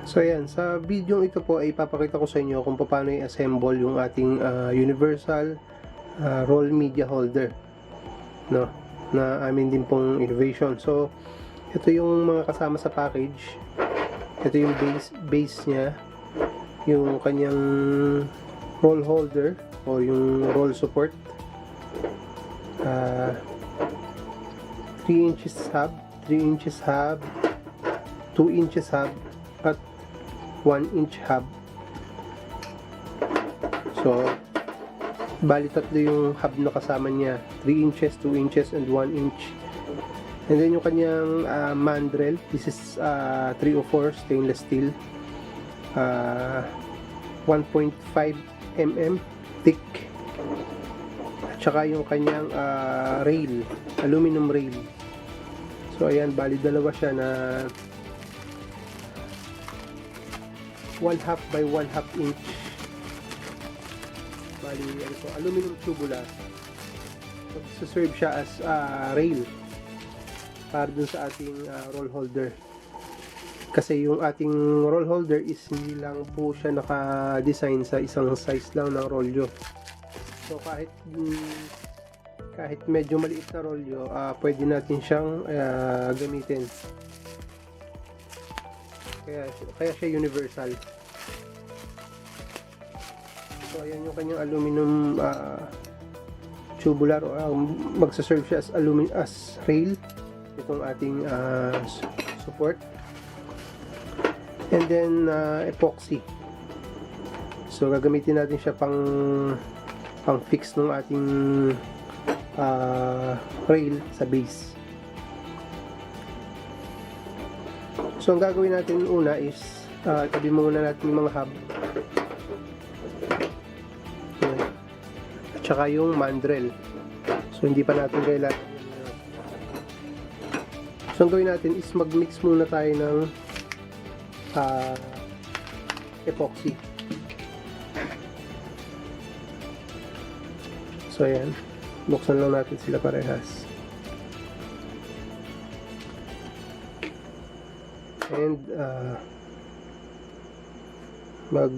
So ayan, sa video ito po ay ipapakita ko sa inyo kung paano i-assemble yung ating universal roll media holder, no, na amin din pong innovation. So ito yung mga kasama sa package. Ito yung base niya, yung kanyang roll holder o yung roll support, 3 inches hub, 3 inches hub, 2 inches hub, at 1 inch hub. So bali tatlo yung hub na kasama niya, 3 inches, 2 inches, and 1 inch. And then yung kanyang mandrel, this is 304 stainless steel, 1.5 mm thick. At saka yung kanyang rail, aluminum rail. So ayan, bali dalawa siya na 1/2 by 1/2 inch. Bali ano po, aluminum tubular. So serve siya as rail para dun sa ating roll holder. Kasi yung ating roll holder is hindi lang po siya naka-design sa isang size lang ng rolyo. So kahit medyo maliit na rolyo, pwede natin siyang gamitin. Kaya siya universal. So ayan yung kanyang aluminum tubular, magsaserve siya as rail, itong ating support. And then epoxy. So gagamitin natin siya pang fix ng ating rail sa base. So ang gagawin natin una is tabi muna natin yung mga hub. At saka yung mandrel. So hindi pa natin kailangan. So ang gawin natin is mag-mix muna tayo ng epoxy. So ayan, buksan lang natin sila parehas. And mag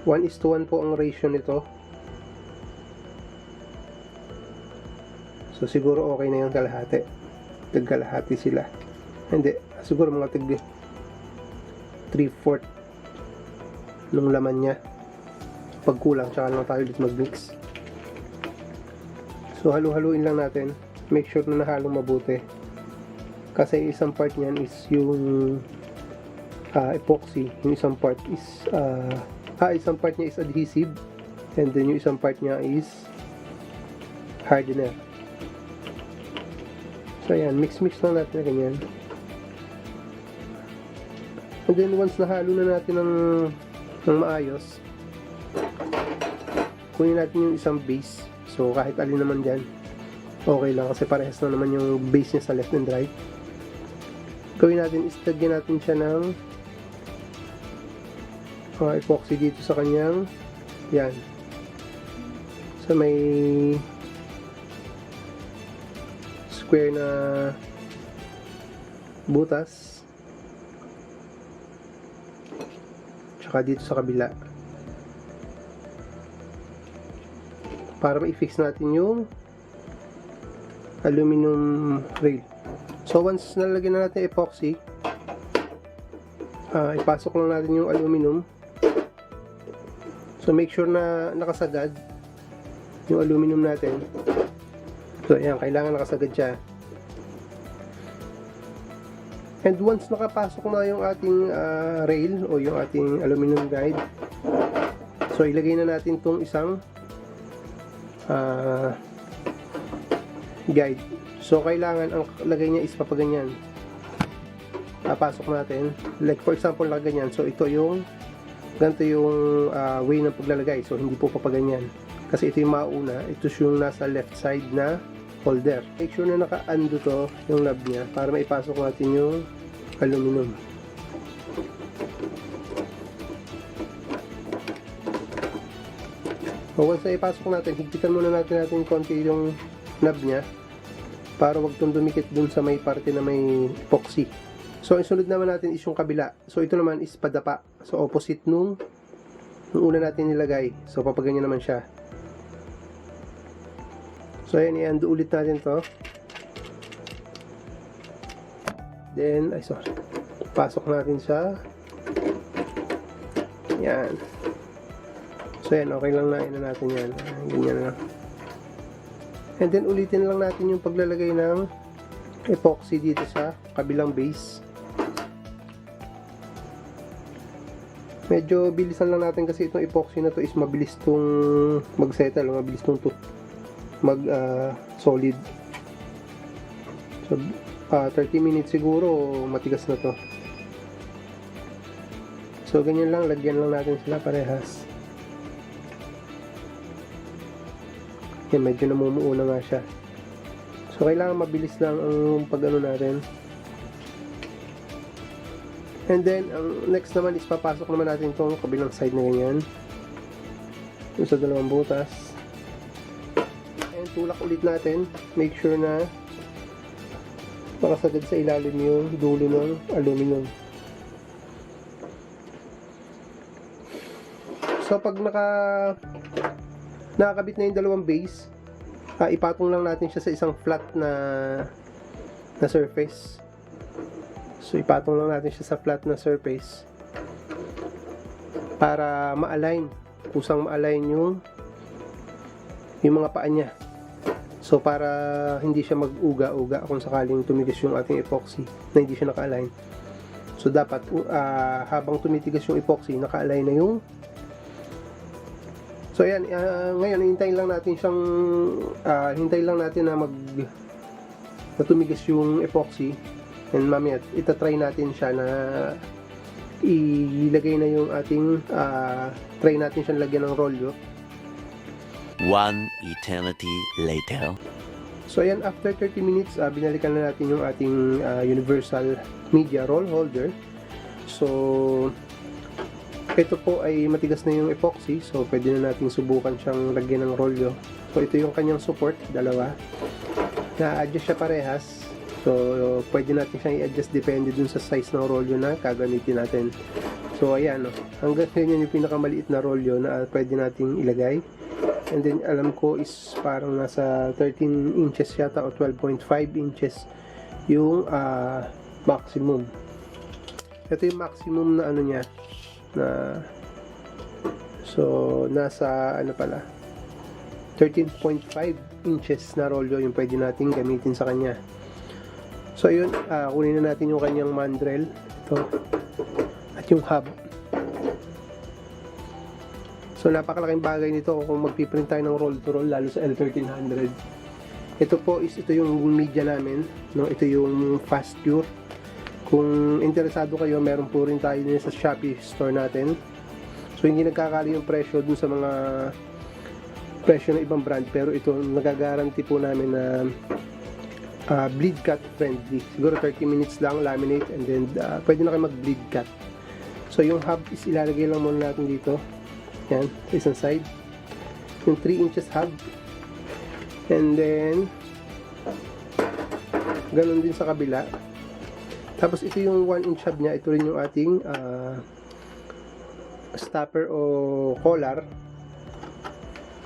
1:1 po ang ratio nito. So siguro okay na yung kalahati. Tig-kalahati sila. Hindi, siguro mga tig 3/4 ng laman niya. Pag kulang, tsaka lang tayo ulit mag-mix. So halu-haluin lang natin. Make sure na nahalong mabuti. Kasi isang part niyan is yung epoxy. Yung isang part is isang part niya is adhesive, and then yung isang part niya is hardener. So ayan, mix lang natin na ganyan. And then once nahalo na natin ng maayos, kunin natin yung isang base. So kahit alin naman dyan, okay lang kasi parehas na naman yung base niya sa left and right. Gawin natin is lagyan natin siya ng epoxy dito sa kanyang yan, sa may square na butas, tsaka dito sa kabila para ma-fix natin yung aluminum rail. So once nalagyan na natin epoxy, ipasok lang natin yung aluminum. So make sure na nakasagad yung aluminum natin. So ayan, kailangan nakasagad siya. And once nakapasok na yung ating rail o yung ating aluminum guide, so ilagay na natin tong isang guide. So kailangan ang lagay niya is papaganyan. Pasok natin. Like for example, ganyan. So ito yung ganito yung way ng paglalagay. So hindi po papaganyan. Kasi ito yung mauna. Ito yung nasa left side na holder. Make sure na naka-undo to yung knob niya para maipasok natin yung aluminum. So once na ipasok natin, higpitan muna natin konti yung knob niya para wag itong dumikit dun sa may parte na may epoxy. So, ang sunod naman natin is yung kabila. So, ito naman is padapa. So, opposite nung una natin nilagay. So, papaganyan naman siya. So, ayan, i-undo ulit natin to. Then, pasok natin siya. Yan. So, yan, okay lang na natin yan. Ganyan lang. And then, ulitin lang natin yung paglalagay ng epoxy dito sa kabilang base. Medyo bilisan lang natin kasi itong epoxy na to is mabilis tong mag-settle, mabilis tong solid. So, 30 minutes siguro matigas na to. So, ganyan lang, lagyan lang natin sila parehas. Yan, medyo namumuo na nga siya. So, kailangan mabilis lang ang pag-ano natin. And then, ang next naman is papasok naman natin itong kabilang side na ganyan. Yung sa dalawang butas. And tulak ulit natin. Make sure na makasagad sa ilalim yung dulo ng aluminum. So, pag nakakabit na yung dalawang base, ipatong lang natin siya sa isang flat na surface. So, ipatong lang natin siya sa flat na surface para ma-align, kusang ma-align yung mga paa niya. So, para hindi siya mag-uga-uga kung sakaling tumigas yung ating epoxy na hindi siya naka-align. So, dapat habang tumitigas yung epoxy, naka-align na yung. So, ayan, ngayon, hintayin lang natin na tumigas yung epoxy. And mamaya, itatry natin siya na ilagay na yung ating, try natin siya lagyan ng rolyo. One eternity later. So, ayan, after 30 minutes, binalikan na natin yung ating universal media roll holder. So, ito po ay matigas na yung epoxy, so pwede na natin subukan siyang lagyan ng rolyo. So, ito yung kanyang support, dalawa. Na-adjust siya parehas. So, pwede natin siyang i-adjust depende dun sa size ng rolyo na gagamitin natin. So, ayan, hanggang ganyan yung pinakamaliit na rolyo na pwede nating ilagay. And then, alam ko is parang nasa 13 inches yata o 12.5 inches yung maximum. Ito yung maximum na ano niya. So, nasa 13.5 inches na rolyo yung pwede nating gamitin sa kanya. So, ayun, kunin na natin yung kanyang mandrel. Ito. At yung hub. So, napakalaking bagay nito kung magpiprint tayo ng roll to roll, lalo sa L1300. Ito po is, ito yung media namin. No? Ito yung fast cure. Kung interesado kayo, meron po rin tayo din sa Shopee store natin. So, hindi nagkakali yung presyo dun sa mga presyo ng ibang brand. Pero ito, nagagaranti po namin na bleed cut friendly. Siguro 30 minutes lang, laminate, and then pwede na kayo mag bleed cut. So, yung hub is ilalagay lang muna natin dito. Yan, sa isang side. Yung 3 inches hub. And then, ganun din sa kabila. Tapos ito yung 1 inch hub niya. Ito rin yung ating stopper o collar.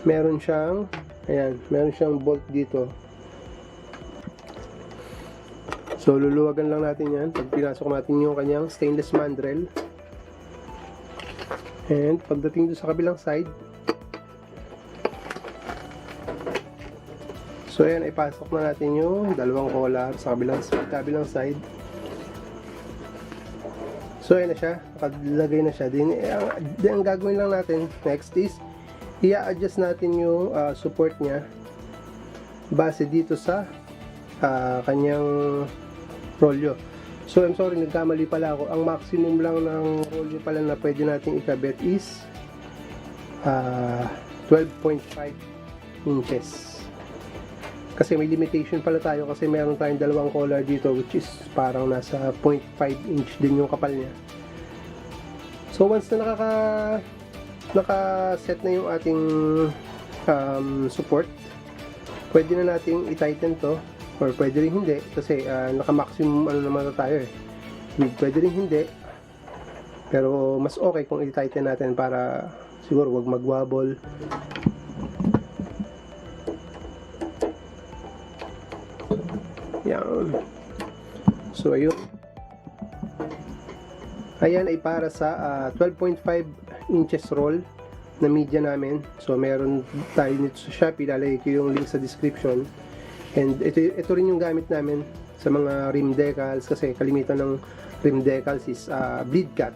Meron siyang, ayan, meron siyang bolt dito. So, luluwagan lang natin yan. Pag pinasok natin yung kanyang stainless mandrel. And pagdating doon sa kabilang side, so ayan, ipasok na natin yung dalawang collar sa kabilang side. So ayan na siya, nakalagay na siya. Then ang gagawin lang natin next is i-adjust natin yung support niya base dito sa kanyang rolyo. So, I'm sorry, nagkamali pala ako. Ang maximum lang ng rolyo pala na pwede natin ikabit is 12.5 inches. Kasi may limitation pala tayo kasi meron tayong dalawang collar dito which is parang nasa 0.5 inch din yung kapal niya. So, once na naka-set na yung ating support, pwede na nating i-tighten to. Or pwede rin hindi kasi naka-maximum ano naman na tayo eh. Pwede rin hindi. Pero mas okay kung i-tighten natin para siguro wag mag-wobble. Yan. So ayun. Ayan ay para sa 12.5 inches roll na media namin. So meron tayo nito sa Shopee, lalagay ko yung link sa description. And ito rin yung gamit namin sa mga rim decals kasi kalimitan ng rim decals is bleed cut.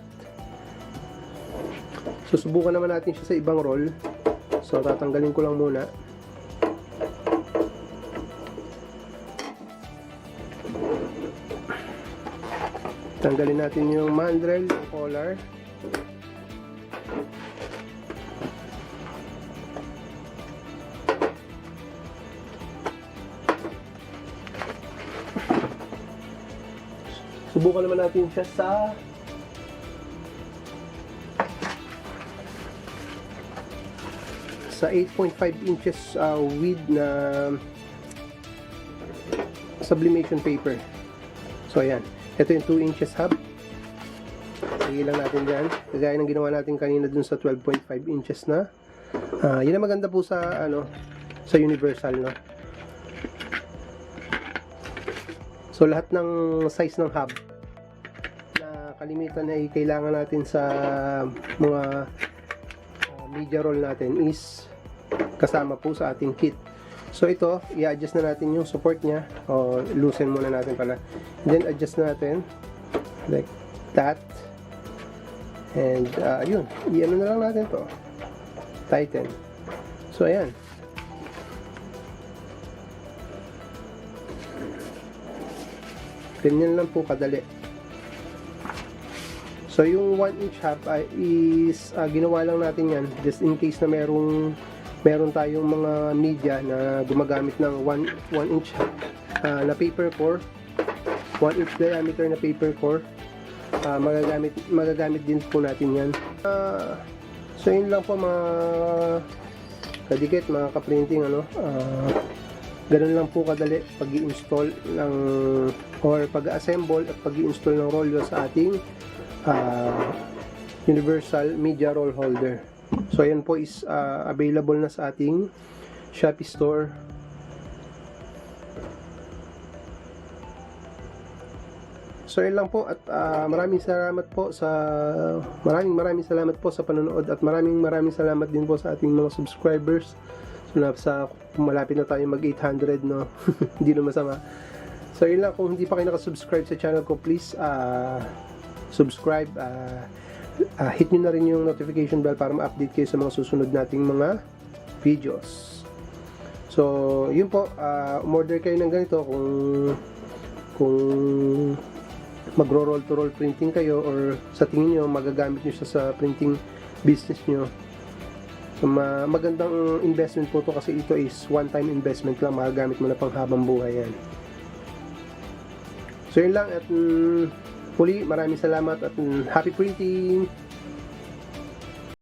So subukan naman natin siya sa ibang roll. So tatanggalin ko lang muna. Tanggalin natin yung mandrel, yung collar. Subukan naman natin siya sa 8.5 inches width na sublimation paper. So ayan, ito yung 2 inches hub. Sige lang natin dyan, kagaya ng ginawa natin kanina dun sa 12.5 inches na. Yun ang maganda po sa sa universal, no? So lahat ng size ng hub na kalimitan ay kailangan natin sa mga media roll natin is kasama po sa ating kit. So ito, i-adjust na natin yung support niya, o loosen muna natin pala, then adjust natin like that, and yun, i-ano na lang natin to, tighten. So ayan, ganyan lang po kadali. So yung 1 inch hub is ginawa lang natin yan just in case na meron tayong mga media na gumagamit ng 1 inch na paper core, 1 inch diameter na paper core. Magagamit din po natin yan. So yun lang po mga kadikit, mga ka-printing, ganun lang po kadali pag-i-install ng or pag-assemble at pag-i-install ng rollo sa ating universal media roll holder. So ayan po is available na sa ating Shopee store. So yun lang po, at maraming salamat po sa panonood, at maraming salamat din po sa ating mga subscribers. So malapit na tayo mag 800, no? Hindi na masama. So yun lang, kung hindi pa kayo nakasubscribe sa channel ko, please subscribe, hit nyo na rin yung notification bell para ma-update kayo sa mga susunod nating mga videos. So yun po, umorder kayo ng ganito kung magro-roll to roll printing kayo, or sa tingin nyo magagamit nyo siya sa printing business nyo. So magandang investment po to kasi ito is one time investment lang, magagamit mo na pang habang buhay yan. So yun lang, at muli maraming salamat at happy printing!